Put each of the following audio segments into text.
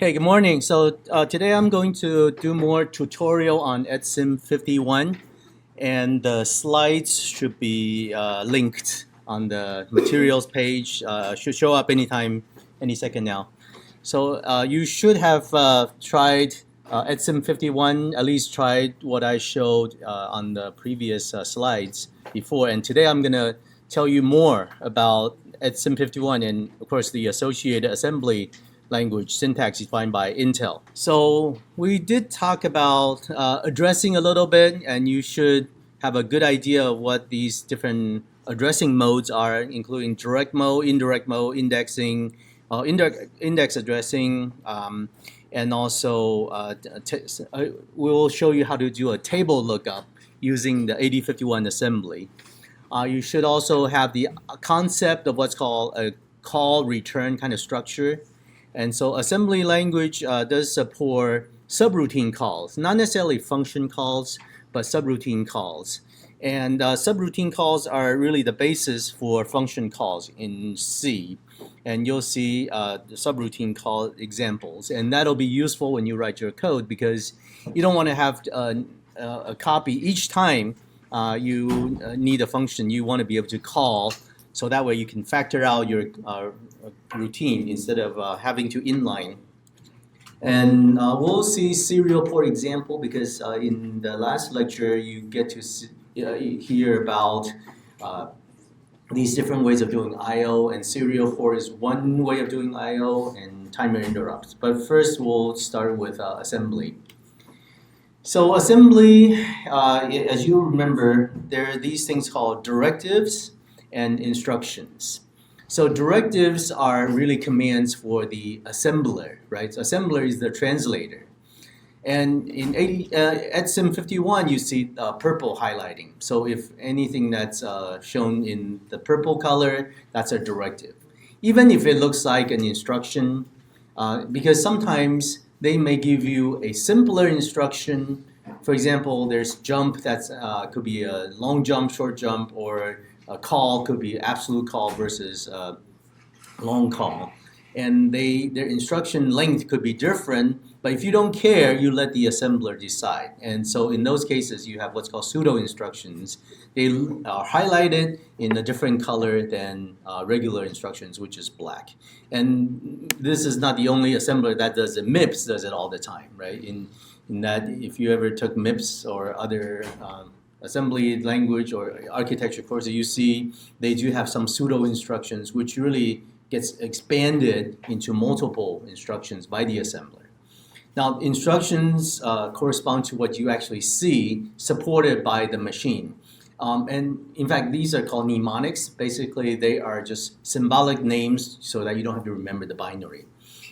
Okay, good morning. So today I'm going to do more tutorial on EdSim51, and the slides should be linked on the materials page. Should show up anytime, any second now. So you should have tried EdSim51, at least tried what I showed on the previous slides before. And today I'm going to tell you more about EdSim51 and, of course, the associated assembly language syntax defined by Intel. So we did talk about addressing a little bit, and you should have a good idea of what these different addressing modes are, including direct mode, indexing, index addressing, and also we will show you how to do a table lookup using the 8051 assembly. You should also have the concept of what's called a call return kind of structure. And so assembly language does support subroutine calls, not necessarily function calls, but subroutine calls. And subroutine calls are really the basis for function calls in C. And you'll see the subroutine call examples. And that'll be useful when you write your code because you don't want to have a copy each time you need a function. You want to be able to call, so that way you can factor out your routine instead of having to inline. And we'll see serial port example because in the last lecture you get to hear about these different ways of doing I/O, and serial port is one way of doing I/O and timer interrupts. But first we'll start with assembly. So assembly, as you remember, there are these things called directives and instructions. So directives are really commands for the assembler, right? So assembler is the translator. And in EdSim51, you see purple highlighting. So if anything that's shown in the purple color, that's a directive. Even if it looks like an instruction, because sometimes they may give you a simpler instruction. For example, there's jump that could be a long jump, short jump, or a call could be absolute call versus long call. And their instruction length could be different, but if you don't care, you let the assembler decide. And so in those cases, you have what's called pseudo instructions. They are highlighted in a different color than regular instructions, which is black. And this is not the only assembler that does it. MIPS does it all the time, right? In that, if you ever took MIPS or other assembly language or architecture courses, you see they do have some pseudo instructions, which really gets expanded into multiple instructions by the assembler. Now, instructions correspond to what you actually see supported by the machine. And in fact, these are called mnemonics. Basically, they are just symbolic names so that you don't have to remember the binary.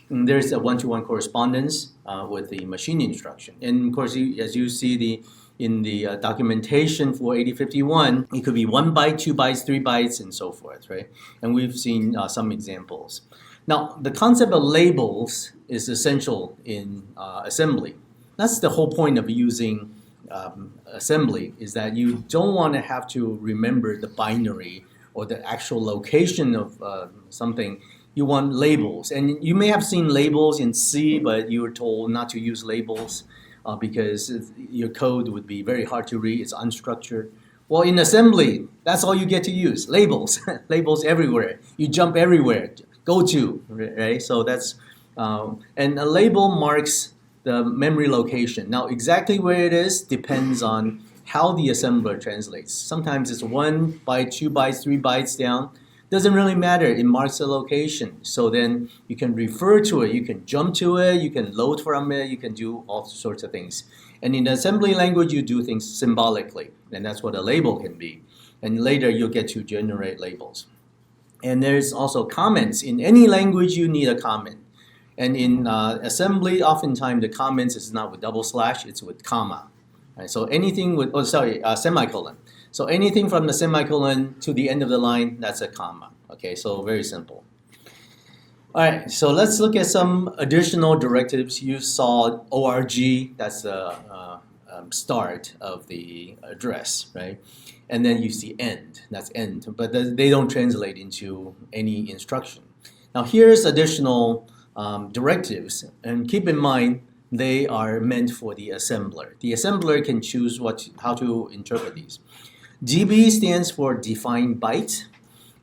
And there's a one-to-one correspondence with the machine instruction. And of course, as you see in the documentation for 8051, it could be 1 byte, 2 bytes, 3 bytes, and so forth, right? And we've seen some examples. Now, the concept of labels is essential in assembly. That's the whole point of using assembly, is that you don't want to have to remember the binary or the actual location of something. You want labels. And you may have seen labels in C, but you were told not to use labels because your code would be very hard to read. It's unstructured. Well, in assembly, that's all you get to use, labels. Labels everywhere. You jump everywhere. Go to, right? So that's, and a label marks the memory location. Now, exactly where it is depends on how the assembler translates. Sometimes it's 1 byte, 2 bytes, 3 bytes down. Doesn't really matter, it marks the location. So then you can refer to it, you can jump to it, you can load from it, you can do all sorts of things. And in the assembly language, you do things symbolically, and that's what a label can be. And later you'll get to generate labels. And there's also comments. In any language, you need a comment. And in assembly, oftentimes the comments is not with double slash, it's with comma. Right? So anything with, semicolon. So anything from the semicolon to the end of the line, that's a comma. Okay, so very simple. All right, so let's look at some additional directives. You saw ORG, that's the start of the address, right? And then you see end, that's end, but they don't translate into any instruction. Now here's additional directives. And keep in mind, they are meant for the assembler. The assembler can choose how to interpret these. DB stands for defined byte.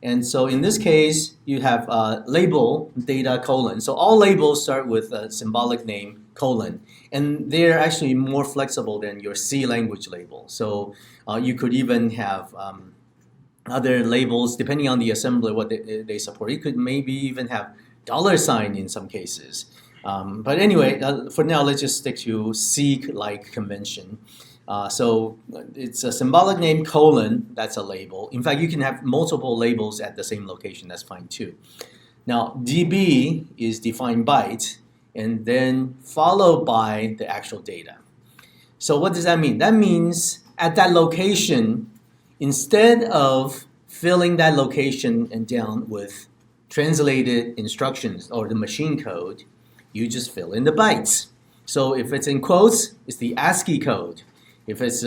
And so in this case, you have label data colon. So all labels start with a symbolic name colon. And they're actually more flexible than your C language label. So you could even have other labels depending on the assembler, what they support. You could maybe even have $sign in some cases. But anyway, for now, let's just stick to C-like convention. So it's a symbolic name colon, that's a label. In fact, you can have multiple labels at the same location, that's fine too. Now, DB is defined byte, and then followed by the actual data. So what does that mean? That means at that location, instead of filling that location and down with translated instructions or the machine code, you just fill in the bytes. So if it's in quotes, it's the ASCII code. If it's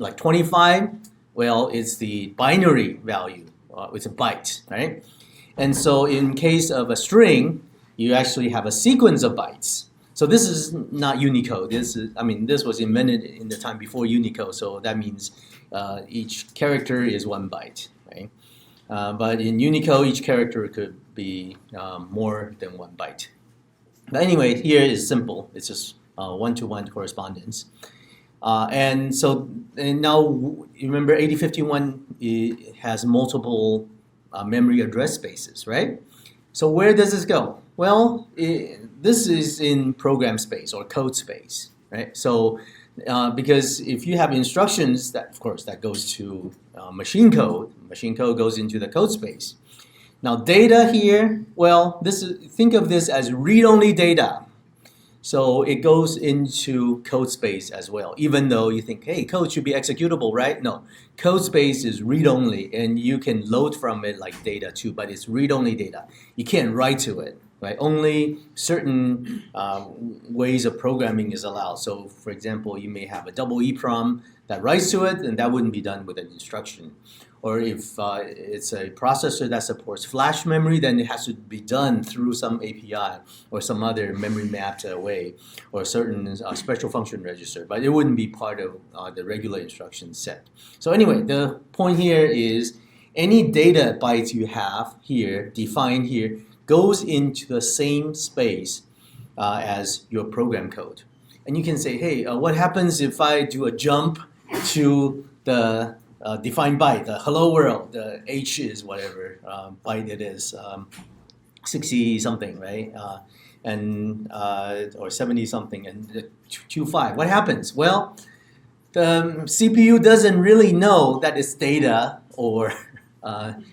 like 25, well, it's the binary value. It's a byte, right? And so in case of a string, you actually have a sequence of bytes. So this is not Unicode. This was invented in the time before Unicode, so that means each character is 1 byte, right? But in Unicode, each character could be more than 1 byte. But anyway, here is simple. It's just one-to-one correspondence. And now, you remember 8051 has multiple memory address spaces, right? So where does this go? Well, this is in program space or code space, right? So because if you have instructions, that of course that goes to machine code. Machine code goes into the code space. Now data here, well, think of this as read-only data. So it goes into code space as well, even though you think, hey, code should be executable, right? No, code space is read-only, and you can load from it like data too, but it's read-only data. You can't write to it, right? Only certain ways of programming is allowed. So for example, you may have a double EEPROM that writes to it, and that wouldn't be done with an instruction. Or if it's a processor that supports flash memory, then it has to be done through some API or some other memory mapped way or a certain special function register. But it wouldn't be part of the regular instruction set. So anyway, the point here is any data bytes you have here, defined here, goes into the same space as your program code. And you can say, hey, what happens if I do a jump to the defined byte, the hello world, the H is whatever byte it is, 60 something, right? Or 70 something, and 25. What happens? Well, the CPU doesn't really know that it's data or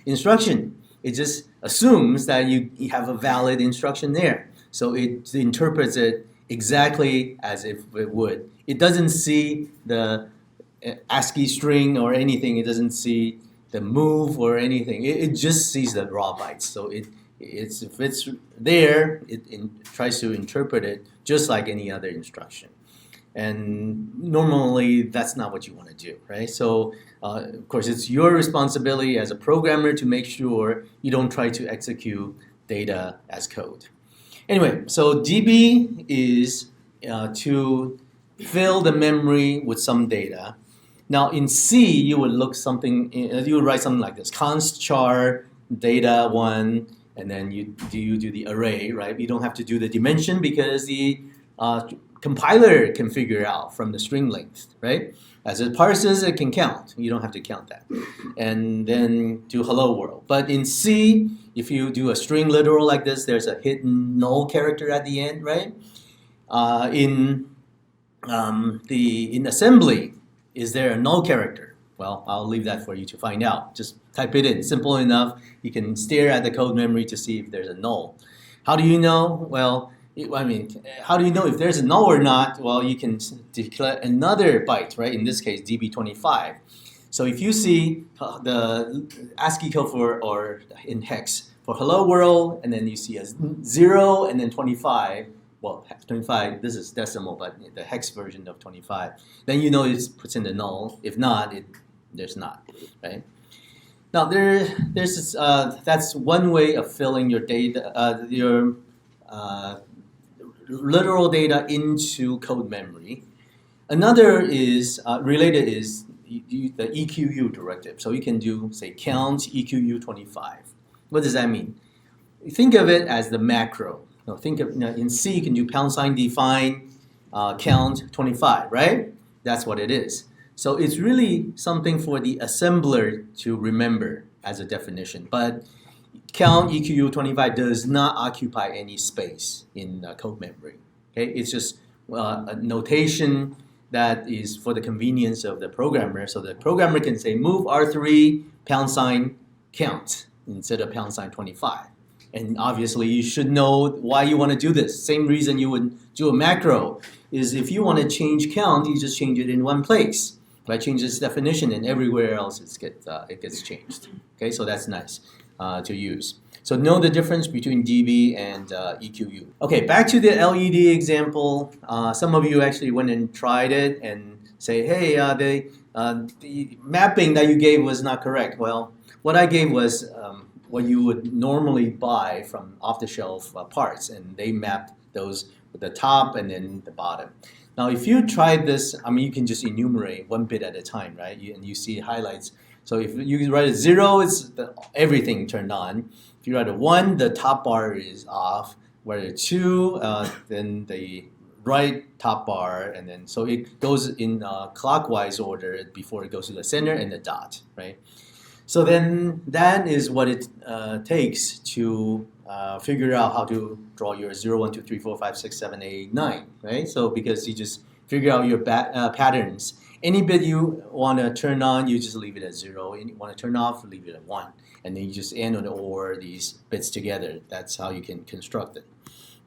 instruction. It just assumes that you have a valid instruction there. So it interprets it exactly as if it would. It doesn't see the ASCII string or anything. It doesn't see the move or anything. It just sees the raw bytes. So if it's there, it tries to interpret it just like any other instruction. And normally that's not what you want to do, right? So of course it's your responsibility as a programmer to make sure you don't try to execute data as code. Anyway, so DB is to fill the memory with some data. Now in C, you would you would write something like this: const char data 1, and then you do the array, right? You don't have to do the dimension because the compiler can figure out from the string length, right? As it parses, it can count. You don't have to count that. And then do hello world. But in C, if you do a string literal like this, there's a hidden null character at the end, right? In assembly, is there a null character? Well, I'll leave that for you to find out. Just type it in. Simple enough. You can stare at the code memory to see if there's a null. How do you know? Well, how do you know if there's a null or not? Well, you can declare another byte, right? In this case, DB25. So if you see the ASCII code or in hex for hello world, and then you see a 0 and then 25, well, 25, this is decimal, but the hex version of 25, then you know it puts in the null. If not, there's not, right? Now that's one way of filling your data, your literal data into code memory. Another is related is the EQU directive. So you can do, say, count EQU 25. What does that mean? Think of it as the macro. Think of, in C, you can do #define count 25, right? That's what it is. So it's really something for the assembler to remember as a definition. But count EQU 25 does not occupy any space in code memory. Okay, it's just a notation that is for the convenience of the programmer. So the programmer can say move R3 $count instead of $25. And obviously you should know why you want to do this. Same reason you would do a macro is if you want to change count, you just change it in one place. Right? Change its definition, and everywhere else it gets changed. Okay, so that's nice to use. So know the difference between DB and EQU. Okay, back to the LED example. Some of you actually went and tried it and say, hey, the mapping that you gave was not correct. Well, what I gave was what you would normally buy from off-the-shelf parts, and they mapped those with the top and then the bottom. Now, if you tried this, I mean, you can just enumerate one bit at a time, right? And you see highlights. So if you write a 0, it's everything turned on. If you write a 1, the top bar is off. Write a 2, then the right top bar, and then so it goes in clockwise order before it goes to the center and the dot, right? So then that is what it takes to figure out how to draw your 0, 1, 2, 3, 4, 5, 6, 7, 8, 9, right? So because you just figure out your patterns. Any bit you want to turn on, you just leave it at 0. And you want to turn off, leave it at 1. And then you just AND and OR these bits together. That's how you can construct it.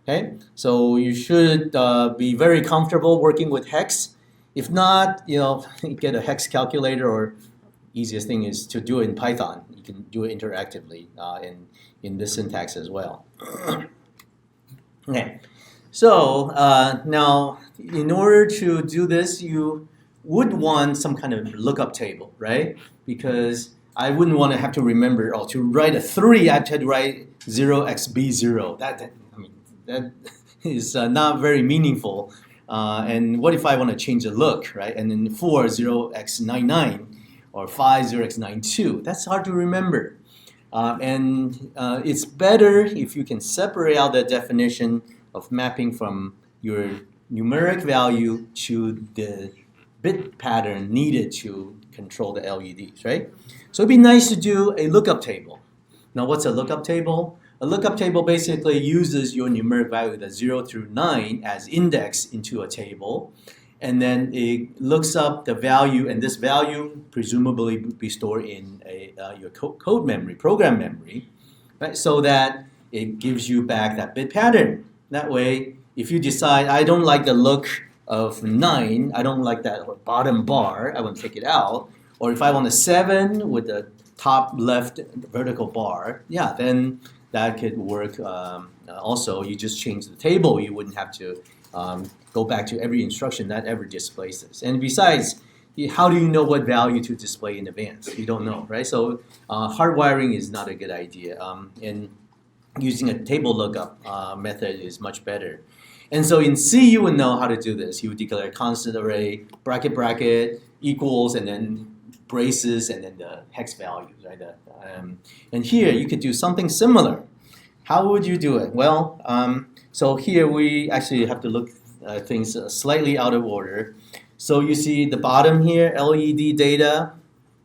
Okay, so you should be very comfortable working with hex. If not, get a hex calculator, or easiest thing is to do it in Python. You can do it interactively in this syntax as well. Okay, so now in order to do this, you would want some kind of lookup table, right? Because I wouldn't want to have to remember, to write a 3, I have to write 0xb0. That is not very meaningful. And what if I want to change the look, right? And then 4, 0x99, or 5, 0x92. That's hard to remember. And it's better if you can separate out the definition of mapping from your numeric value to the bit pattern needed to control the LEDs, right? So it'd be nice to do a lookup table. Now, what's a lookup table? A lookup table basically uses your numeric value, the 0 through 9, as index into a table. And then it looks up the value, and this value presumably be stored in your code memory, program memory, right? So that it gives you back that bit pattern. That way, if you decide, I don't like the look of 9, I don't like that bottom bar, I want to take it out. Or if I want a 7 with the top left vertical bar, yeah, then that could work. Also, you just change the table. You wouldn't have to go back to every instruction that ever displays this. And besides, how do you know what value to display in advance? You don't know, right? So hardwiring is not a good idea. And using a table lookup method is much better. And so in C, you would know how to do this. You would declare constant array, bracket, bracket, equals, and then braces, and then the hex values, right? And here, you could do something similar. How would you do it? Well, so here we actually have to look at things slightly out of order. So you see the bottom here, LED data,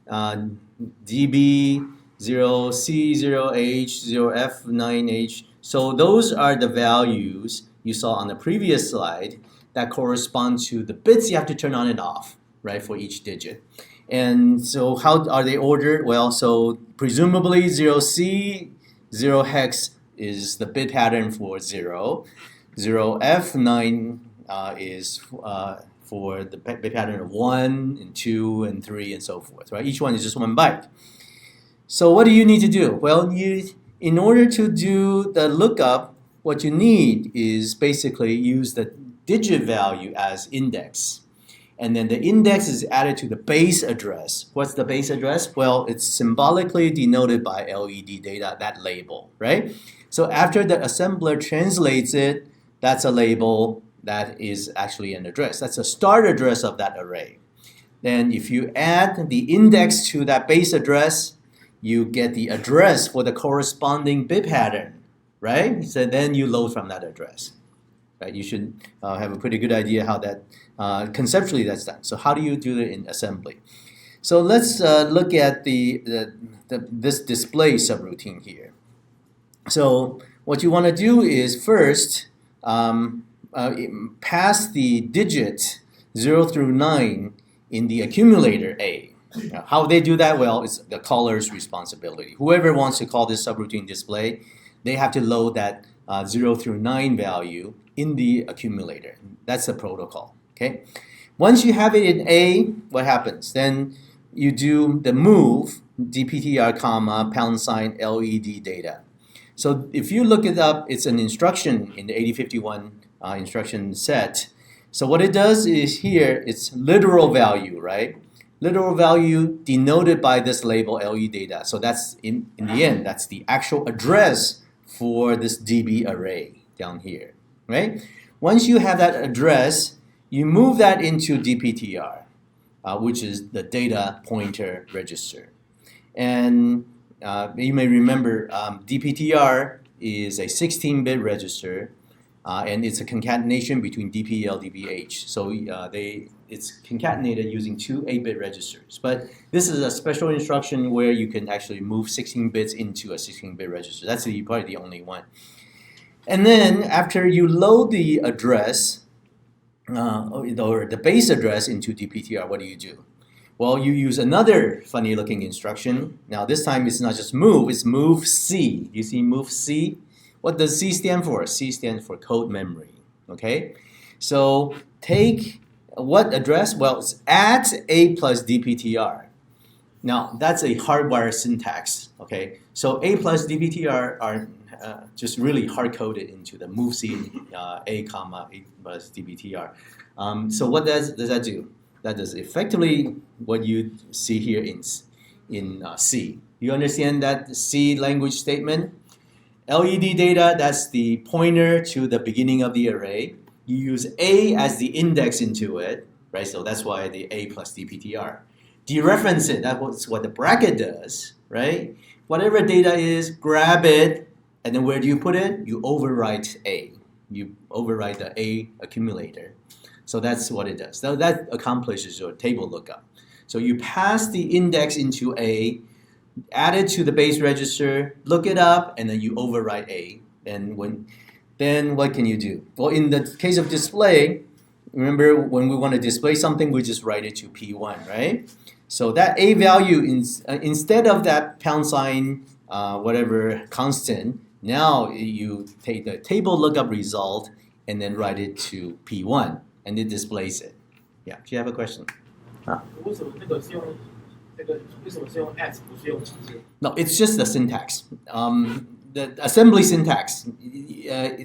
DB, 0C, 0H, 0F, 9H. So those are the values you saw on the previous slide that correspond to the bits you have to turn on and off, right, for each digit. And so how are they ordered? Well, so presumably 0C, 0 hex is the bit pattern for 0. 0F, 9 is for the bit pattern of 1 and 2 and 3 and so forth, right? Each one is just 1 byte. So what do you need to do? Well, in order to do the lookup, what you need is basically use the digit value as index. And then the index is added to the base address. What's the base address? Well, it's symbolically denoted by LED data, that label, right? So after the assembler translates it, that's a label that is actually an address. That's a start address of that array. Then if you add the index to that base address, you get the address for the corresponding bit pattern, right? So then you load from that address. Right? You should have a pretty good idea how that conceptually that's done. So how do you do it in assembly? So let's look at this display subroutine here. So what you want to do is first pass the digit 0 through 9 in the accumulator A. Now, how they do that? Well, it's the caller's responsibility. Whoever wants to call this subroutine display, they have to load that 0 through 9 value in the accumulator. That's the protocol. Okay. Once you have it in A, what happens? Then you do the move dptr comma # LED data. So if you look it up, it's an instruction in the 8051 instruction set. So what it does is here, it's literal value, right? Literal value denoted by this label LED data. So that's in the end, that's the actual address for this DB array down here, right? Once you have that address, you move that into DPTR, which is the data pointer register. And you may remember DPTR is a 16-bit register, and it's a concatenation between DPL, DPH. So it's concatenated using two 8-bit registers. But this is a special instruction where you can actually move 16 bits into a 16-bit register. That's probably the only one. And then after you load the address, or the base address into DPTR, what do? Well, you use another funny looking instruction. Now this time it's not just move, it's move C. You see move C? What does C stand for? C stands for code memory, okay? So take what address? Well, it's at A plus DPTR. Now that's a hardwire syntax, okay? So A plus DPTR are just really hard-coded into the move C A comma A plus DPTR. So what does that do? That is effectively what you see here in C. You understand that C language statement? LED data, that's the pointer to the beginning of the array. You use A as the index into it, right? So that's why the A plus DPTR. Dereference it, that's what the bracket does, right? Whatever data is, grab it, and then where do you put it? You overwrite A. You overwrite the A accumulator. So that's what it does. So that accomplishes your table lookup. So you pass the index into A, add it to the base register, look it up, and then you overwrite A. And then what can you do? Well, in the case of display, remember when we want to display something, we just write it to P1, right? So that A value, instead of that # whatever constant, now you take the table lookup result and then write it to P1, and it displays it. Yeah, do you have a question? No, it's just the syntax. The assembly syntax,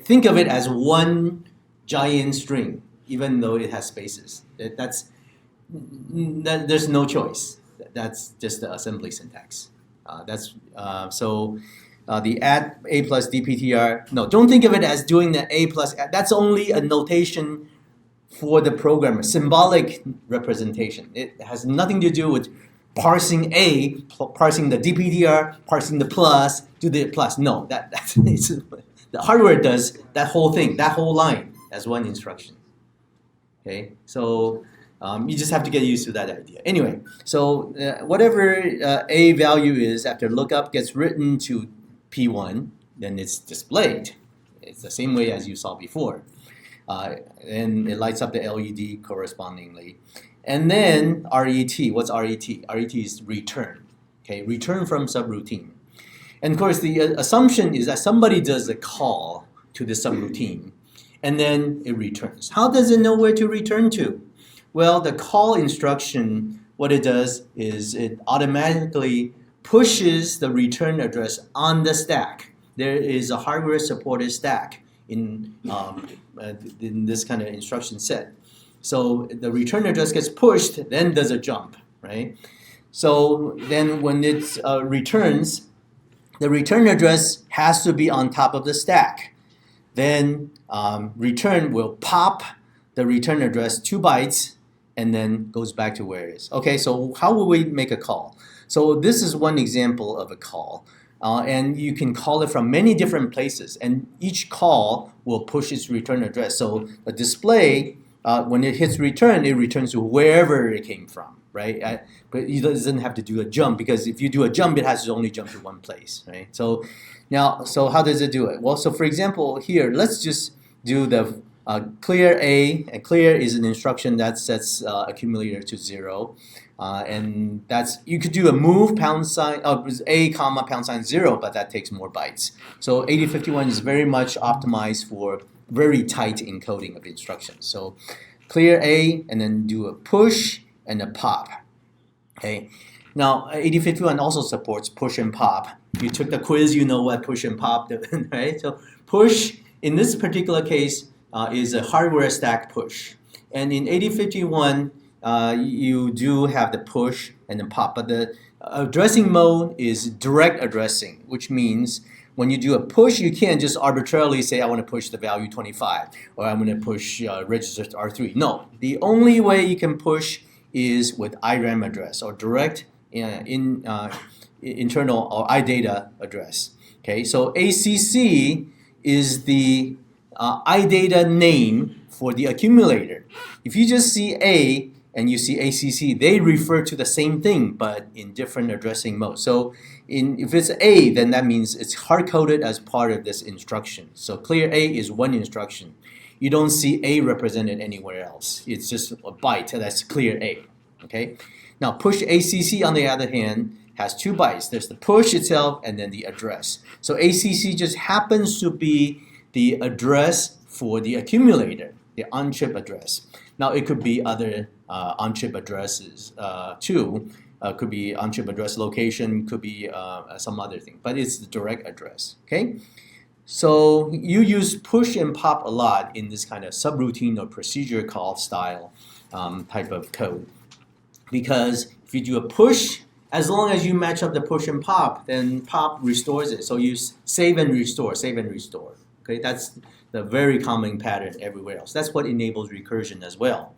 think of it as one giant string, even though it has spaces. There's no choice. That's just the assembly syntax. The add A plus DPTR, no, don't think of it as doing the A plus, that's only a notation for the programmer, symbolic representation. It has nothing to do with parsing A, parsing the DPTR, parsing the plus, do the plus. No, that's the hardware does that whole thing, that whole line as one instruction. Okay, so you just have to get used to that idea. Anyway, so whatever A value is after lookup gets written to P1, then it's displayed. It's the same way as you saw before. And it lights up the LED correspondingly. And then RET, what's RET? RET is return, okay? Return from subroutine. And of course, the assumption is that somebody does a call to the subroutine, and then it returns. How does it know where to return to? Well, the call instruction, what it does is it automatically pushes the return address on the stack. There is a hardware supported stack in this kind of instruction set. So the return address gets pushed, then does a jump, right? So then when it returns, the return address has to be on top of the stack. Then return will pop the return address 2 bytes and then goes back to where it is. Okay, so how will we make a call? So this is one example of a call. And you can call it from many different places, and each call will push its return address. So the display, when it hits return, it returns to wherever it came from, right? But it doesn't have to do a jump, because if you do a jump, it has to only jump to one place, right? So now, so how does it do it? Well, so for example, here, let's just do the clear A, and clear is an instruction that sets accumulator to 0. And that's, you could do a move #, A comma #0, but that takes more bytes. So 8051 is very much optimized for very tight encoding of instructions. So clear A and then do a push and a pop. Okay. Now 8051 also supports push and pop. If you took the quiz, you know what push and pop do, right? So push in this particular case is a hardware stack push, and in 8051. You do have the push and the pop, but the addressing mode is direct addressing, which means when you do a push, you can't just arbitrarily say, I want to push the value 25, or I'm going to push register to R3. No, the only way you can push is with IRAM address, or direct internal or IData address. Okay, so ACC is the IData name for the accumulator. If you just see A, and you see ACC, they refer to the same thing, but in different addressing modes. So if it's A, then that means it's hard-coded as part of this instruction. So clear A is one instruction. You don't see A represented anywhere else. It's just a byte, that's clear A, okay? Now push ACC, on the other hand, has 2 bytes. There's the push itself and then the address. So ACC just happens to be the address for the accumulator, the on-chip address. Now it could be other on-chip addresses too. Could be on-chip address location, could be some other thing, but it's the direct address. Okay, so you use push and pop a lot in this kind of subroutine or procedure call style type of code, because if you do a push, as long as you match up the push and pop, then pop restores it. So you save and restore, save and restore. Okay, that's the very common pattern everywhere else. That's what enables recursion as well.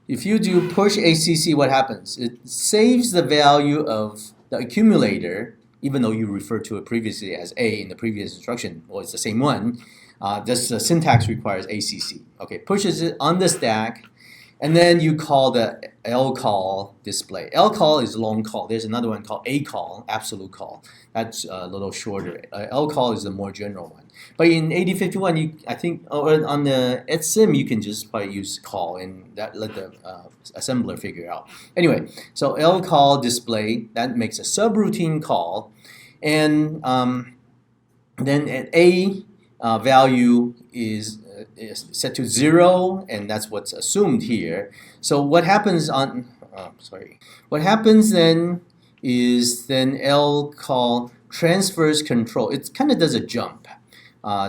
If you do push ACC, what happens? It saves the value of the accumulator, even though you referred to it previously as A in the previous instruction. Well, it's the same one. Just the syntax requires ACC. Okay, pushes it on the stack, and then you call the lcall display. Lcall is long call. There's another one called acall, absolute call. That's a little shorter. Lcall is the more general one. But in 8051, I think, or on the EdSim, you can just probably use call and that let the assembler figure out. Anyway, so lcall display, that makes a subroutine call, and then at A value is set to 0, and that's what's assumed here. So what happens on, what happens then is then lcall transfers control. It kind of does a jump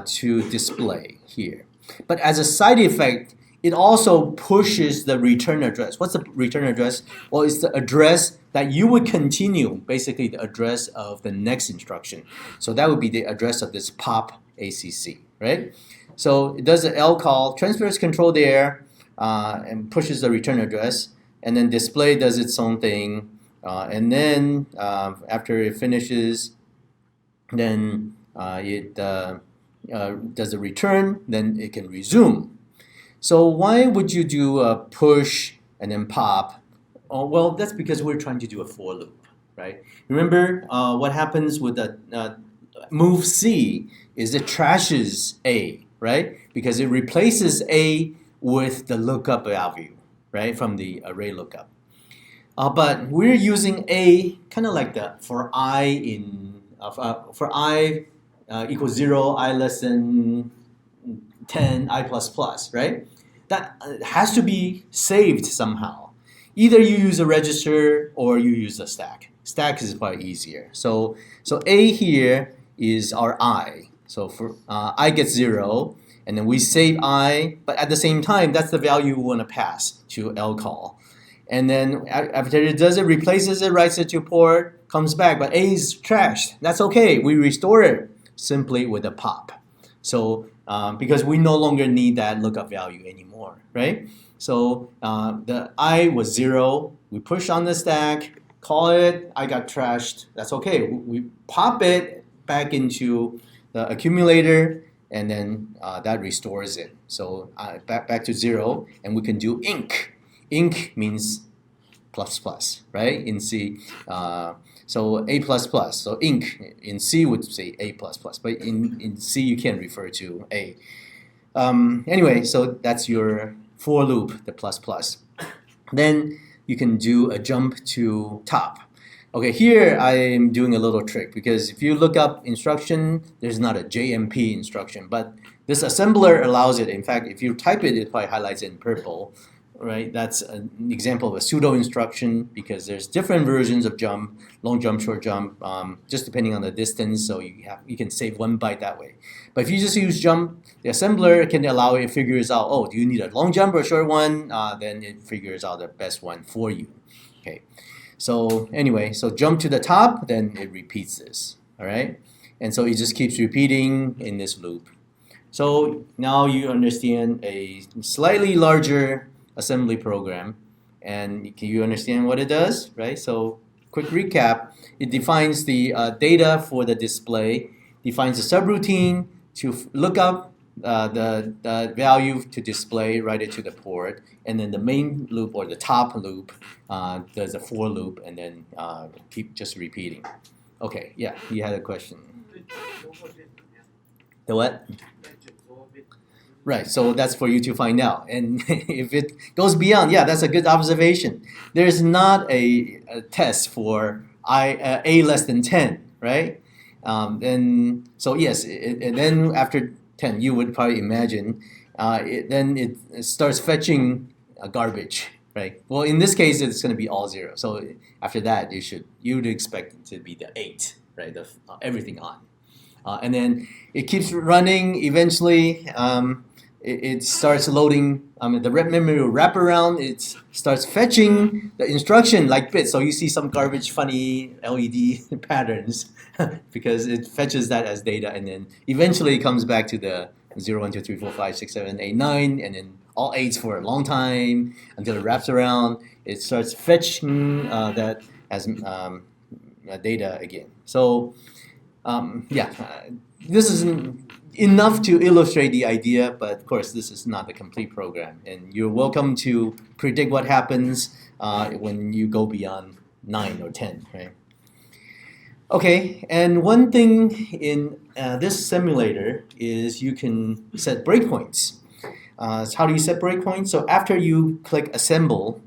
to display here. But as a side effect, it also pushes the return address. What's the return address? Well, it's the address that you would continue, basically the address of the next instruction. So that would be the address of this pop ACC, right? So it does the lcall, transfers control there, and pushes the return address, and then display does its own thing, and then after it finishes, then it does a return, then it can resume. So why would you do a push and then pop? Oh, well, that's because we're trying to do a for loop, right? Remember what happens with the move C is it trashes A, right? Because it replaces A with the lookup value, right, from the array lookup. But we're using A kind of like the for I in for I equals 0, I less than 10, I plus plus, right? That has to be saved somehow. Either you use a register or you use a stack. Stack is probably easier. So A here is our I. So for I gets 0, and then we save I, but at the same time, that's the value we want to pass to lcall. And then after it does it, replaces it, writes it to port, comes back, but A is trashed. That's okay. We restore it simply with a pop. So because we no longer need that lookup value anymore, right? So the I was 0. We push on the stack, call it, I got trashed. That's okay. We pop it back into the accumulator, and then that restores it. So back to 0, and we can do inc. Inc means plus plus, right? In C. So A++. So inc in C would say A++, but in C you can't refer to A. Anyway, so that's your for loop, the plus plus. Then you can do a jump to top. Okay, here I'm doing a little trick, because if you look up instruction, there's not a JMP instruction, but this assembler allows it. In fact, if you type it, it probably highlights it in purple. Right, that's an example of a pseudo instruction, because there's different versions of jump, long jump, short jump, just depending on the distance. So you can save 1 byte that way. But if you just use jump, the assembler can allow it figures out, oh, do you need a long jump or a short one? Then it figures out the best one for you. Okay. So anyway, so jump to the top, then it repeats this. All right, and so it just keeps repeating in this loop. So now you understand a slightly larger assembly program, and can you understand what it does, right? So quick recap, it defines the data for the display, defines a subroutine to look up the value to display, write it to the port, and then the main loop or the top loop does a for loop, and then keep just repeating. Okay, yeah, you had a question. The what? Right, so that's for you to find out. And if it goes beyond, yeah, that's a good observation. There's not a test for A less than 10, right? Then so yes, and then after 10, you would probably imagine, then it starts fetching garbage, right? Well, in this case, it's going to be all 0. So after that, you would expect it to be the 8, right? Everything on. And then it keeps running. Eventually, it starts loading. The memory will wrap around. It starts fetching the instruction like bits. So you see some garbage, funny LED patterns because it fetches that as data, and then eventually it comes back to the 0, 1, 2, 3, 4, 5, 6, 7, 8, 9, and then all 8s for a long time until it wraps around. It starts fetching that as data again. So this is enough to illustrate the idea, but of course this is not the complete program, and you're welcome to predict what happens when you go beyond 9 or 10, right? Okay, and one thing in this simulator is you can set breakpoints. So how do you set breakpoints? So after you click assemble,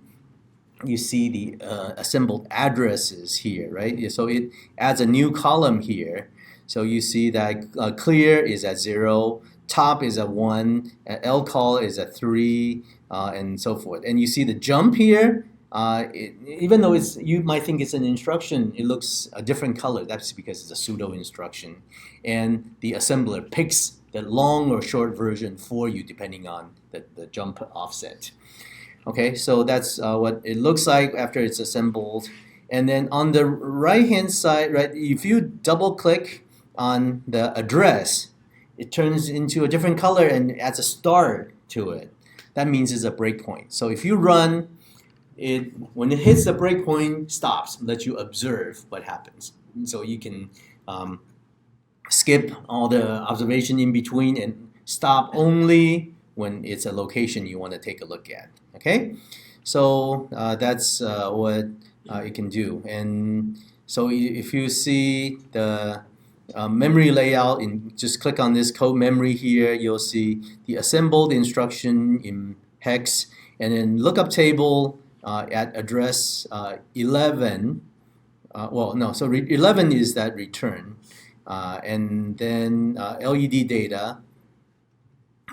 you see the assembled addresses here, right? So it adds a new column here. So you see that clear is at 0, top is at 1, lcall is at 3, and so forth. And you see the jump here. Even though you might think it's an instruction, it looks a different color. That's because it's a pseudo instruction, and the assembler picks the long or short version for you depending on the jump offset. Okay, so that's what it looks like after it's assembled. And then on the right-hand side, right, if you double-click on the address, it turns into a different color and adds a star to it. That means it's a breakpoint. So if you run it, when it hits the breakpoint, stops, lets you observe what happens. So you can skip all the observation in between and stop only when it's a location you want to take a look at. Okay, so that's what it can do. And so if you see the memory layout, just click on this code memory here, you'll see the assembled instruction in hex, and then lookup table at address 11. So 11 is that return, and then LED data.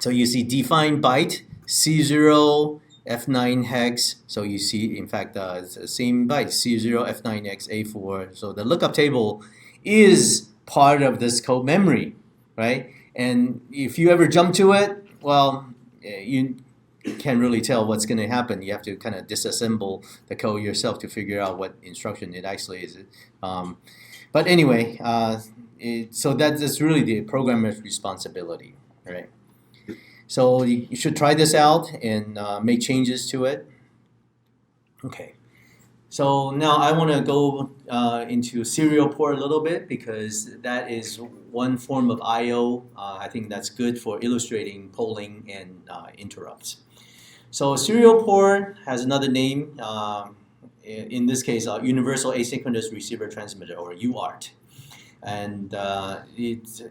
So you see define byte C0 F9 hex. So you see, in fact, it's the same byte C0 F9x A4. So the lookup table is part of this code memory, right? And if you ever jump to it, well, you can't really tell what's going to happen. You have to kind of disassemble the code yourself to figure out what instruction it actually is. But anyway, so that's really the programmer's responsibility, right? So you should try this out and make changes to it. Okay. So now I want to go into serial port a little bit because that is one form of I/O. I think that's good for illustrating polling and interrupts. So serial port has another name. In this case, Universal Asynchronous Receiver Transmitter, or UART. And it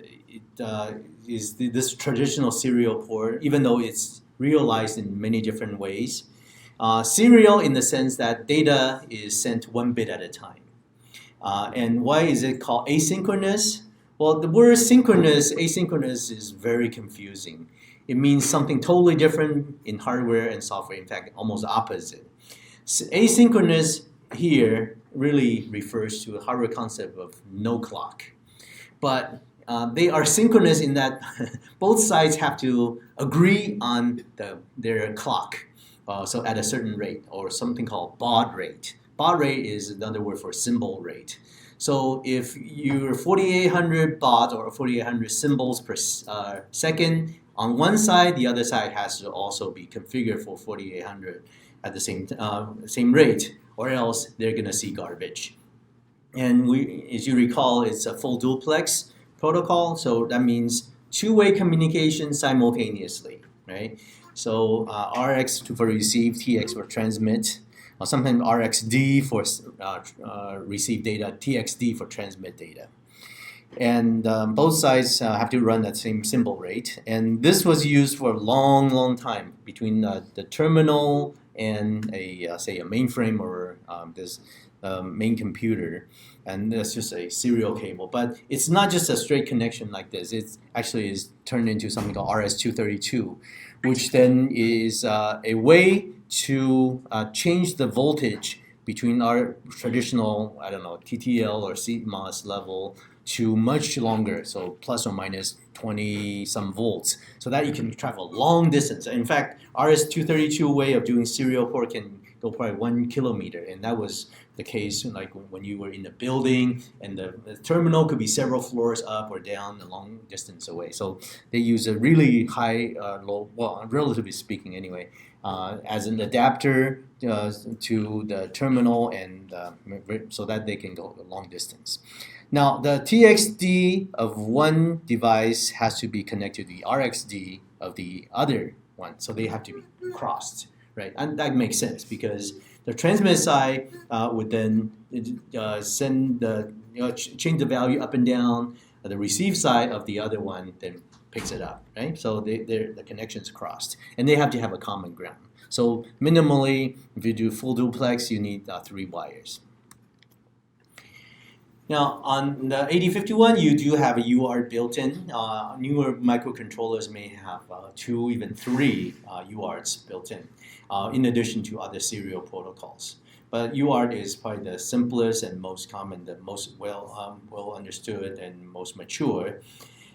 is this traditional serial port, even though it's realized in many different ways. Serial in the sense that data is sent one bit at a time. And why is it called asynchronous? Well, the word synchronous, asynchronous is very confusing. It means something totally different in hardware and software, in fact, almost opposite. So asynchronous here really refers to a hardware concept of no clock. But they are synchronous in that both sides have to agree on their clock. So at a certain rate, or something called baud rate. Baud rate is another word for symbol rate. So if you're 4800 baud or 4800 symbols per second on one side, the other side has to also be configured for 4800 at the same rate, or else they're going to see garbage. And as you recall, it's a full duplex protocol, so that means two-way communication simultaneously, right? So RX for receive, TX for transmit, or sometimes RXD for receive data, TXD for transmit data. And both sides have to run that same symbol rate. And this was used for a long, long time between the terminal and say a mainframe or this main computer. And that's just a serial cable. But it's not just a straight connection like this. It actually is turned into something called RS-232, which then is a way to change the voltage between our traditional, I don't know, TTL or CMOS level to much longer, so plus or minus 20 some volts, so that you can travel long distance. In fact, RS-232 way of doing serial port can go probably 1 kilometer, and that was the case like when you were in a building and the terminal could be several floors up or down a long distance away. So they use a really high, low, well, relatively speaking anyway, as an adapter to the terminal, and so that they can go a long distance. Now, the TXD of one device has to be connected to the RXD of the other one, so they have to be crossed, right? And that makes sense because the transmit side would then send change the value up and down. The receive side of the other one then picks it up, right? So the connection's crossed, and they have to have a common ground. So minimally, if you do full duplex, you need 3 wires. Now, on the 8051, you do have a UART built in. Newer microcontrollers may have 2, even 3 UARTs built in addition to other serial protocols. But UART is probably the simplest and most common, the most well understood and most mature.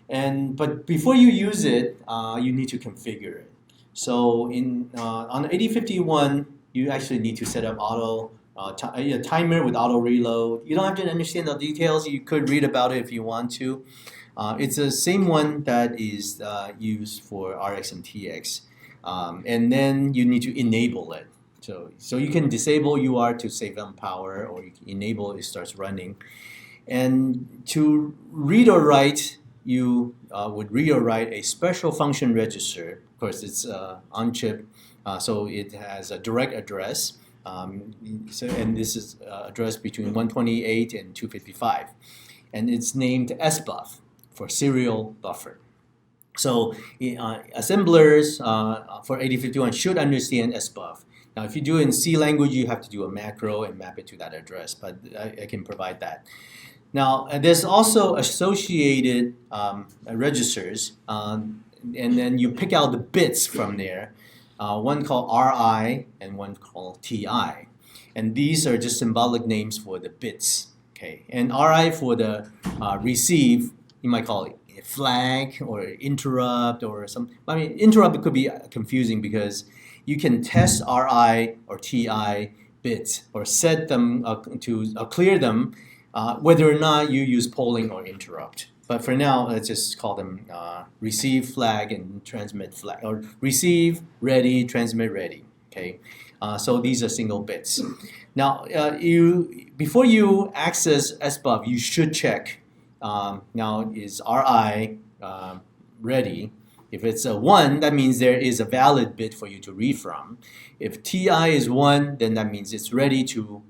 But before you use it, you need to configure it. So on the 8051, you actually need to set up a timer with auto reload. You don't have to understand the details. You could read about it if you want to. It's the same one that is used for RX and TX. And then you need to enable it. So you can disable UART to save on power, or you can enable it starts running. And to read or write, you would read or write a special function register. Of course, it's on chip, so it has a direct address. And this is addressed between 128 and 255. And it's named SBUF for serial buffer. So assemblers for 8051 should understand SBUF. Now, if you do it in C language, you have to do a macro and map it to that address, but I can provide that. Now, there's also associated registers, and then you pick out the bits from there. One called RI and one called TI. And these are just symbolic names for the bits. Okay. And RI for the receive, you might call it flag or interrupt or some. I mean, interrupt could be confusing because you can test RI or TI bits or set them to clear them, whether or not you use polling or interrupt. But for now, let's just call them receive flag and transmit flag, or receive ready, transmit ready. Okay, so these are single bits. Now, before you access SBUF, you should check. Now, is RI ready? If it's a 1, that means there is a valid bit for you to read from. If TI is 1, then that means it's ready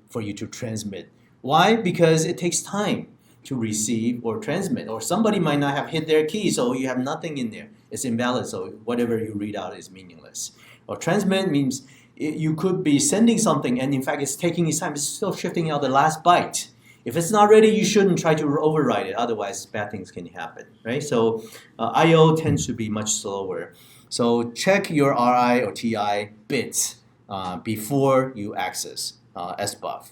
for you to transmit. Why? Because it takes time to receive or transmit, or somebody might not have hit their key, so you have nothing in there. It's invalid, so whatever you read out is meaningless. Or transmit means you could be sending something, and in fact, it's taking its time. It's still shifting out the last byte. If it's not ready, you shouldn't try to override it. Otherwise, bad things can happen, right? So I/O tends to be much slower. So check your RI or TI bits before you access SBUF.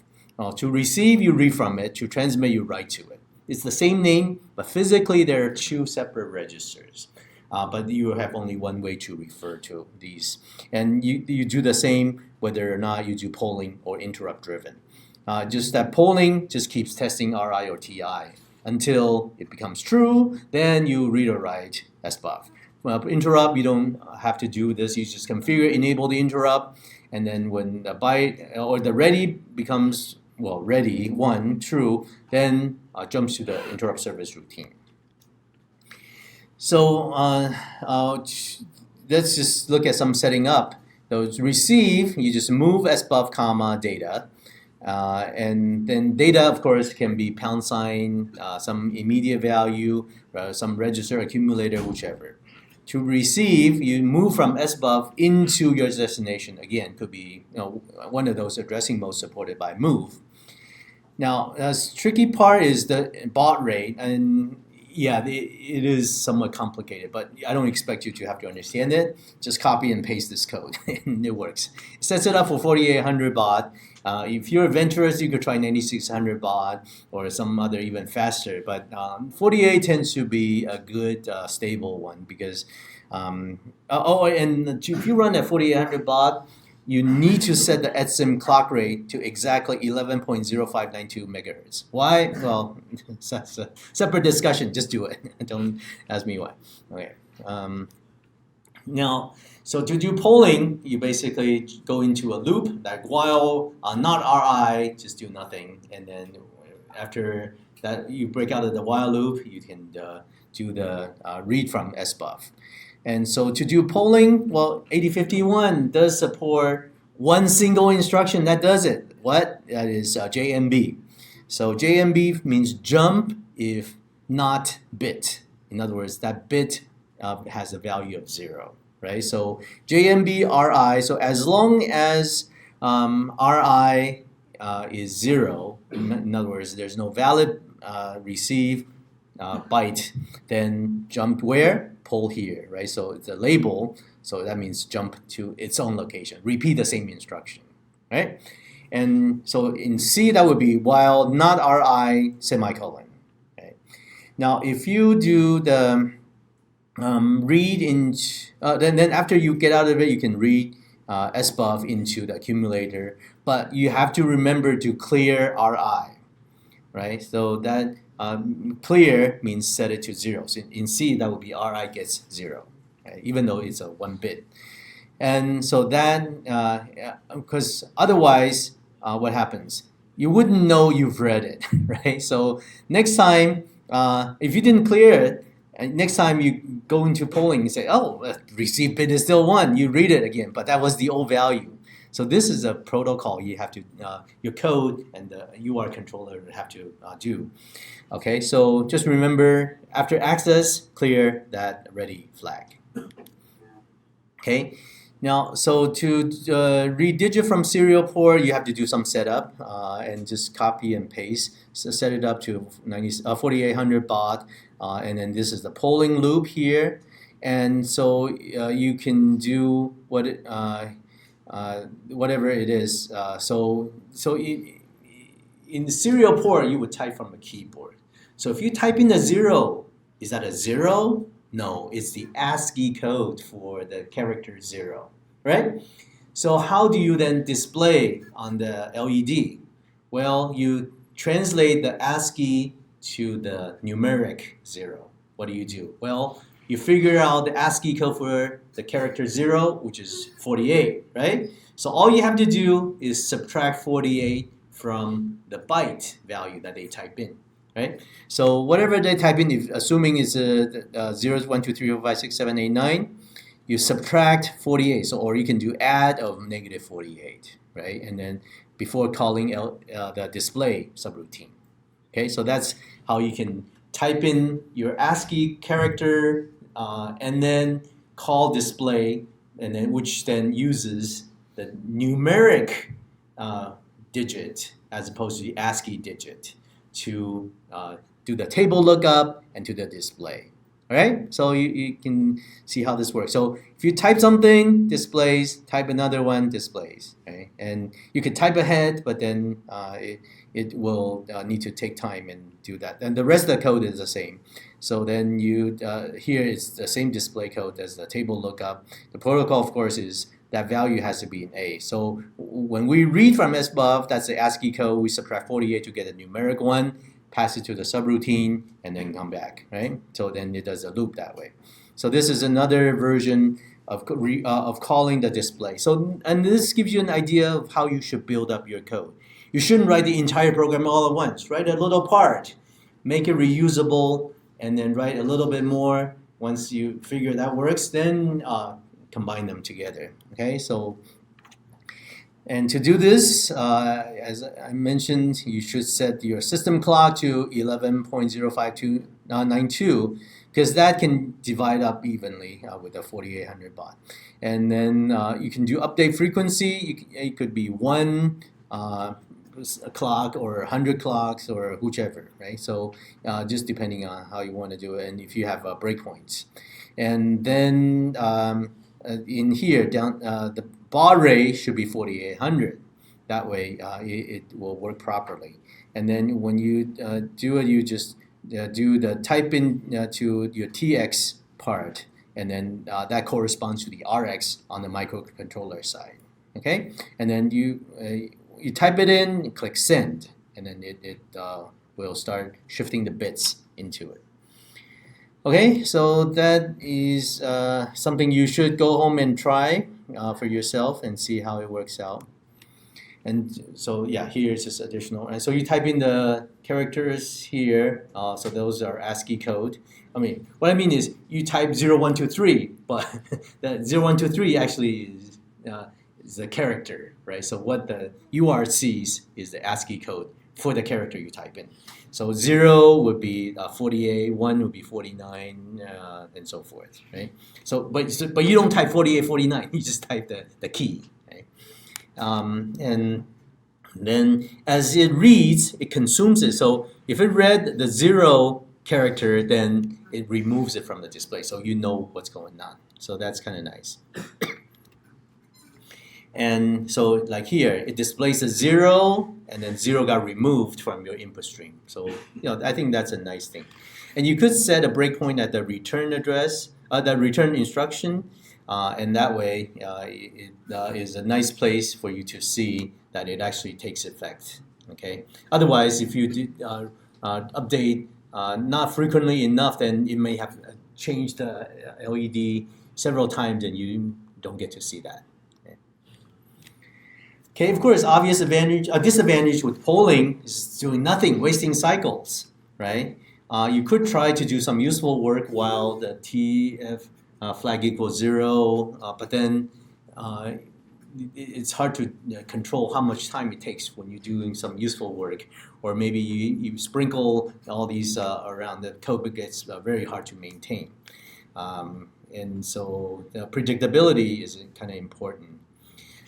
To receive, you read from it. To transmit, you write to it. It's the same name, but physically there are two separate registers. But you have only one way to refer to these. And you do the same whether or not you do polling or interrupt driven. Just that polling just keeps testing RI or TI until it becomes true, then you read or write SBUF. Interrupt, you don't have to do this. You just configure, enable the interrupt, and then when the byte or the ready becomes, well, ready, 1, true, then jumps to the interrupt service routine. So let's just look at some setting up. So to receive, you just move SBUF comma data. And then data, of course, can be £, some immediate value, some register, accumulator, whichever. To receive, you move from SBUF into your destination. Again, could be one of those addressing modes supported by move. Now, the tricky part is the baud rate, and yeah, it is somewhat complicated, but I don't expect you to have to understand it. Just copy and paste this code, and it works. It sets it up for 4800 baud. If you're adventurous, you could try 9600 baud or some other even faster. But 48 tends to be a good stable one because, and if you run at 4800 baud, you need to set the EdSim clock rate to exactly 11.0592 megahertz. Why? Well, that's a separate discussion. Just do it. Don't ask me why. Okay. Now, so to do polling, you basically go into a loop, like while not RI, just do nothing. And then after that, you break out of the while loop, you can do the read from SBUF. And so to do polling, well, 8051 does support one single instruction that does it. What? That is JMB. So JMB means jump if not bit. In other words, that bit has a value of 0, right? So JMB RI, so as long as RI is 0, in other words, there's no valid receive byte, then jump where? Pull here, right? So it's a label, so that means jump to its own location. Repeat the same instruction, right? And so in C, that would be while not RI semicolon. Okay. Now, if you do the read in, then after you get out of it, you can read SBUF into the accumulator, but you have to remember to clear RI, right? So that clear means set it to 0. So in C, that would be RI gets 0, right? Even though it's a 1 bit. And so that, because otherwise, what happens? You wouldn't know you've read it, right? So next time, if you didn't clear it, next time you go into polling, you say, oh, receive bit is still 1. You read it again, but that was the old value. So this is a protocol you have to, your code and the UR controller have to do. Okay, so just remember, after access, clear that ready flag. Okay, now, so to read digit from serial port, you have to do some setup and just copy and paste. So set it up to 4800 baud, and then this is the polling loop here. And so you can do what whatever it is. So in the serial port, you would type from a keyboard. So if you type in a 0, Is that a 0? No, it's the ASCII code for the character 0, right? So how do you then display on the LED? Well, you translate the ASCII to the numeric 0. What do? Well, you figure out the ASCII code for the character 0, which is 48, right? So all you have to do is subtract 48 from the byte value that they type in, right? So whatever they type in, if, assuming it's 0s, 1, 2, 3, 4, 5, 6, 7, 8, 9, you subtract 48. So, or you can do add of negative 48, right? And then before calling the display subroutine. Okay, so that's how you can type in your ASCII character and then call display, and then which then uses the numeric digit as opposed to the ASCII digit to do the table lookup and to the display. All right, so you can see how this works. So if you type something, displays, type another one, displays. Okay? And you can type ahead, but then it will need to take time and do that. And the rest of the code is the same. So then you here is the same display code as the table lookup. The protocol, of course, is that value has to be in A. So when we read from SBUF, that's the ASCII code. We subtract 48 to get a numeric one, pass it to the subroutine, and then come back, right? So then it does a loop that way. So this is another version of calling the display. So, and this gives you an idea of how you should build up your code. You shouldn't write the entire program all at once. Write a little part, make it reusable, and then write a little bit more. Once you figure that works, then combine them together, okay? So, and to do this, as I mentioned, you should set your system clock to 11.05292 because that can divide up evenly with a 4800 baud. And then you can do update frequency. It could be 1 clock or 100 clocks or whichever, right? So just depending on how you want to do it and if you have breakpoints. And then in here, down the baud rate should be 4800. That way it will work properly. And then when you do it, you just do the type in to your TX part, and then that corresponds to the RX on the microcontroller side. Okay, and then you type it in, and click send, and then it will start shifting the bits into it. Okay, so that is something you should go home and try for yourself and see how it works out. And so yeah, here's just additional. And so you type in the characters here. So those are ASCII code. I mean, what I mean is you type 0123, but that 0123 actually is a character, right? So what the UART sees is the ASCII code for the character you type in. So 0 would be 48, 1 would be 49, and so forth, right? So, but you don't type 48, 49. You just type the key, right? And then as it reads, it consumes it. So if it read the 0 character, then it removes it from the display, so you know what's going on. So that's kind of nice. And so like here, it displays a 0, and then 0 got removed from your input stream. So I think that's a nice thing. And you could set a breakpoint at the return address, the return instruction, and that way it is a nice place for you to see that it actually takes effect. Okay. Otherwise, if you do, update not frequently enough, then it may have changed the LED several times, and you don't get to see that. Okay, of course, obvious advantage, a disadvantage with polling is doing nothing, wasting cycles, right? You could try to do some useful work while the TF flag equals 0, but then it's hard to control how much time it takes when you're doing some useful work, or maybe you sprinkle all these around, the code gets very hard to maintain. And so the predictability is kind of important.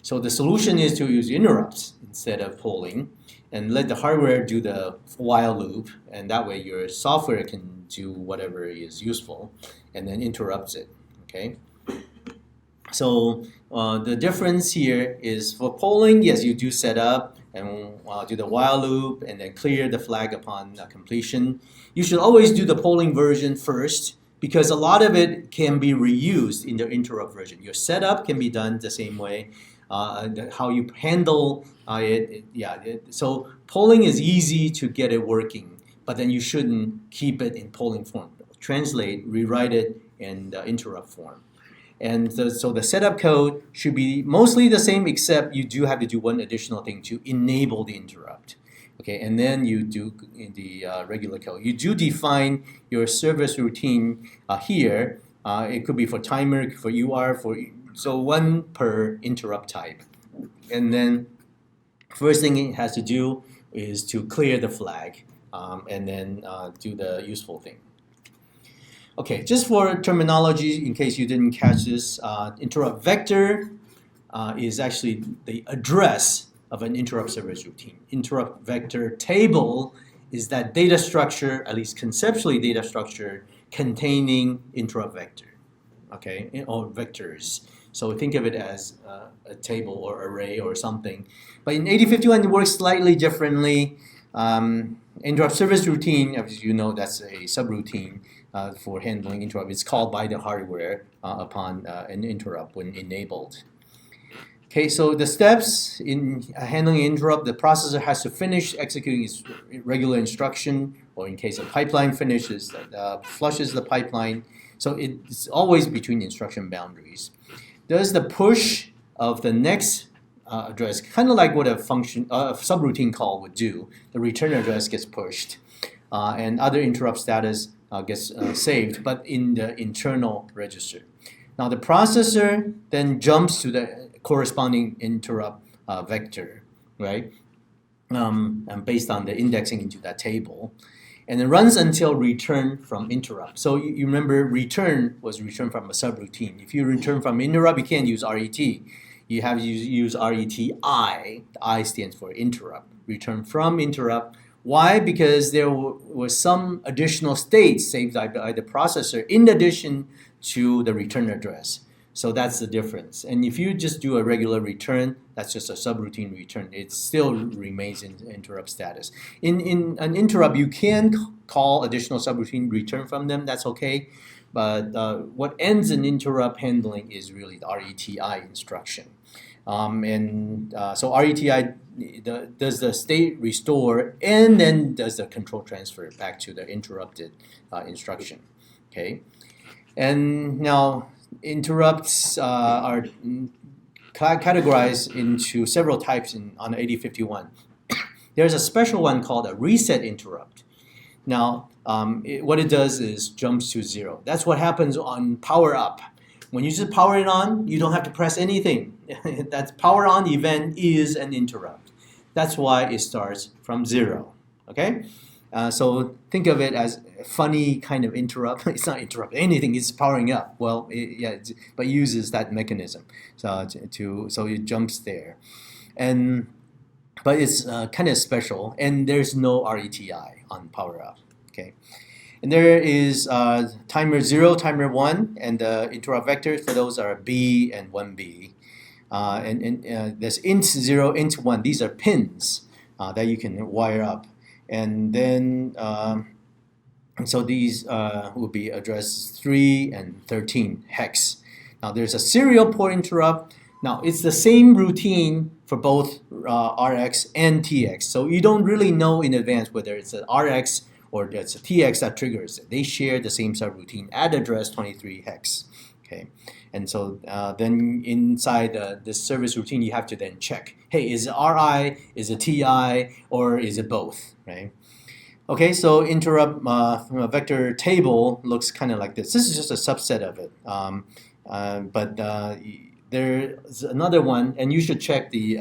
So the solution is to use interrupts instead of polling and let the hardware do the while loop, and that way your software can do whatever is useful and then interrupts it, okay? So the difference here is for polling, yes, you do set up and do the while loop, and then clear the flag upon completion. You should always do the polling version first, because a lot of it can be reused in the interrupt version. Your setup can be done the same way. How you handle so polling is easy to get it working, but then you shouldn't keep it in polling form. Translate, rewrite it in the interrupt form. And so the setup code should be mostly the same, except you do have to do one additional thing to enable the interrupt. Okay, and then you do in the regular code. You do define your service routine here. It could be for timer, for UR, so one per interrupt type. And then first thing it has to do is to clear the flag, and then do the useful thing. Okay, just for terminology, in case you didn't catch this, interrupt vector is actually the address of an interrupt service routine. Interrupt vector table is that data structure, at least conceptually data structure, containing interrupt vector, okay, or vectors. So think of it as a table or array or something. But in 8051, it works slightly differently. Interrupt service routine, as you know, that's a subroutine for handling interrupt. It's called by the hardware upon an interrupt when enabled. Okay, so the steps in handling interrupt, the processor has to finish executing its regular instruction, or in case of pipeline finishes, flushes the pipeline. So it's always between instruction boundaries. Does the push of the next address, kind of like what a subroutine call would do. The return address gets pushed, and other interrupt status gets saved, but in the internal register. Now the processor then jumps to the corresponding interrupt vector, right? And based on the indexing into that table, and it runs until return from interrupt. So you remember return was return from a subroutine. If you return from interrupt, you can't use RET. You have to use RETI. The I stands for interrupt. Return from interrupt. Why? Because there was some additional state saved by the processor in addition to the return address. So that's the difference. And if you just do a regular return, that's just a subroutine return. It still remains in interrupt status. In an interrupt, you can call additional subroutine, return from them. That's okay. But what ends in interrupt handling is really the RETI instruction. So RETI does the state restore and then does the control transfer back to the interrupted instruction. Okay, and now interrupts are categorized into several types on 8051. There's a special one called a reset interrupt. Now, what it does is jumps to 0. That's what happens on power up. When you just power it on, you don't have to press anything. That power on event is an interrupt. That's why it starts from 0. Okay? So think of it as a funny kind of interrupt. It's not interrupt anything. It's powering up. Well, but uses that mechanism. So it jumps there, but it's kind of special. And there's no RETI on power up. Okay, and there is timer 0, timer 1, and the interrupt vectors for those are B and 1B. And there's int 0, int 1. These are pins that you can wire up. And then, so these will be address 3 and 13 hex. Now there's a serial port interrupt. Now it's the same routine for both RX and TX. So you don't really know in advance whether it's an RX or it's a TX that triggers it. They share the same subroutine at address 23 hex. Okay, and so then inside this service routine, you have to then check, hey, is it RI, is it TI, or is it both, right? Okay, so interrupt vector table looks kind of like this. This is just a subset of it, but there's another one, and you should check the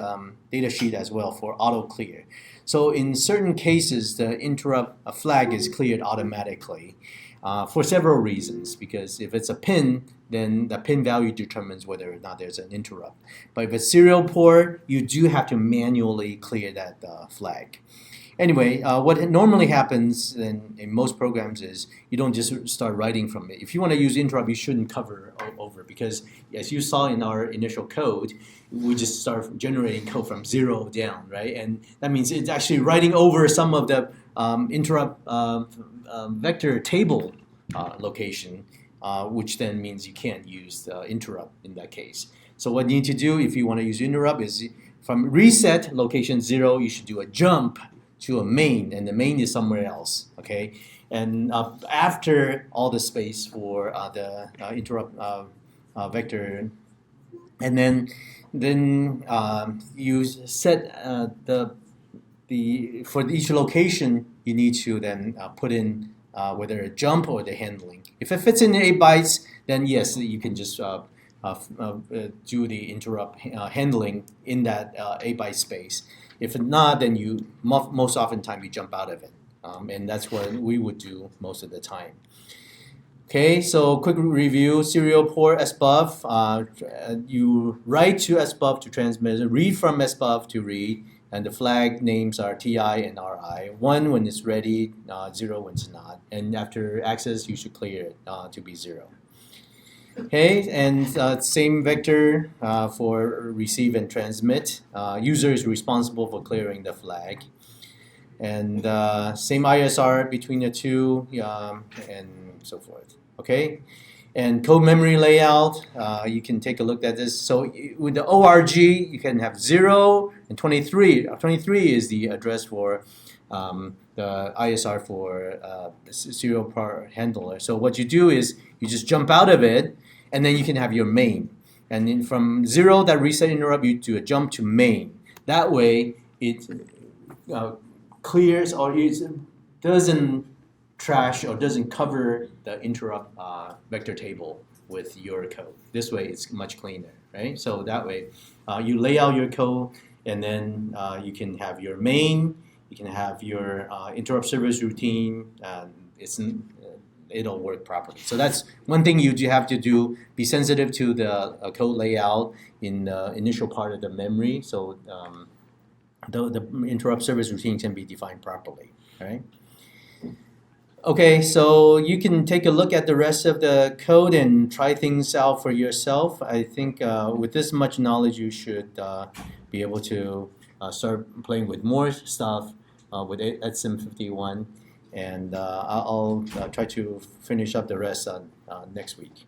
data sheet as well for auto clear. So in certain cases, the interrupt flag is cleared automatically. For several reasons, because if it's a pin, then the pin value determines whether or not there's an interrupt. But if it's serial port, you do have to manually clear that flag. Anyway, what normally happens in most programs is you don't just start writing from it. If you want to use interrupt, you shouldn't cover over, because as you saw in our initial code, we just start generating code from 0 down, right? And that means it's actually writing over some of the interrupt vector table location, which then means you can't use the interrupt in that case. So what you need to do if you want to use interrupt is from reset location 0, you should do a jump to a main, and the main is somewhere else, okay? And after all the space for the interrupt vector, and then you set for each location you need to then put in whether a jump or the handling. If it fits in 8 bytes, then yes, you can just do the interrupt handling in that 8 byte space. If not, then you most often time you jump out of it, and that's what we would do most of the time. Okay, so quick review: serial port SBUF. You write to SBUF to transmit, read from SBUF to read, and the flag names are TI and RI. 1 when it's ready, 0 when it's not, and after access you should clear it to be 0. Okay, and same vector for receive and transmit. User is responsible for clearing the flag. And same ISR between the two, and so forth. Okay, and code memory layout, you can take a look at this. So with the ORG, you can have 0 and 23. 23 is the address for the ISR for serial port handler. So what you do is you just jump out of it, and then you can have your main. And then from 0, that reset interrupt, you do a jump to main. That way, it clears or it doesn't trash or doesn't cover the interrupt vector table with your code. This way, it's much cleaner, right? So that way, you lay out your code, and then you can have your main, you can have your interrupt service routine. It'll work properly. So that's one thing you do have to do. Be sensitive to the code layout in the initial part of the memory, so the interrupt service routine can be defined properly. Right? Okay, so you can take a look at the rest of the code and try things out for yourself. I think with this much knowledge, you should be able to start playing with more stuff with EdSim 51. And I'll try to finish up the rest next week.